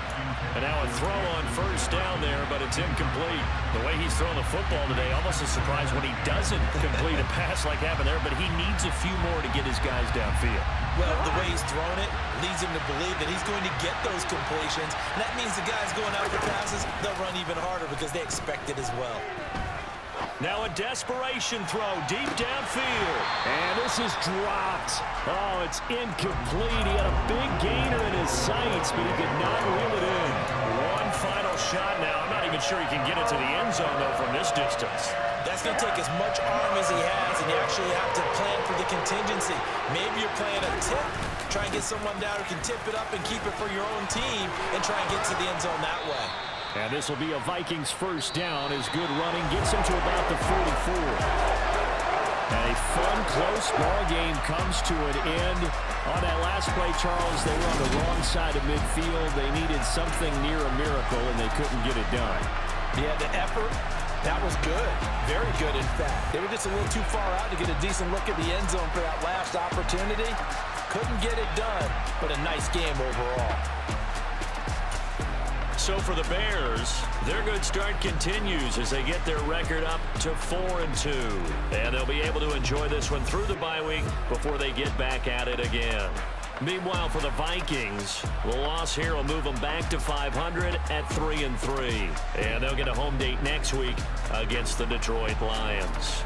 And now a throw on first down there, but it's incomplete. The way he's thrown the football today, almost a surprise when he doesn't complete a pass like happened there, but he needs a few more to get his guys downfield. Well, the way he's thrown it leads him to believe that he's going to get those completions. And that means the guys going out for passes, they'll run even harder because they expect it as well. Now a desperation throw deep downfield. And this is dropped. Oh, it's incomplete. He had a big gainer in his sights, but he could not reel it in. One final shot now. I'm not even sure he can get it to the end zone, though, from this distance. That's going to take as much arm as he has, and you actually have to plan for the contingency. Maybe you're playing a tip. Try and get someone down who can tip it up and keep it for your own team and try and get to the end zone that way. And this will be a Vikings first down as good running gets him to about the 44. And a fun, close ball game comes to an end. On that last play, Charles, they were on the wrong side of midfield. They needed something near a miracle, and they couldn't get it done. Yeah, the effort, that was good. Very good, in fact. They were just a little too far out to get a decent look at the end zone for that last opportunity. Couldn't get it done, but a nice game overall. So for the Bears, their good start continues as they get their record up to 4-2. And they'll be able to enjoy this one through the bye week before they get back at it again. Meanwhile, for the Vikings, the loss here will move them back to 500 at 3-3. And they'll get a home date next week against the Detroit Lions.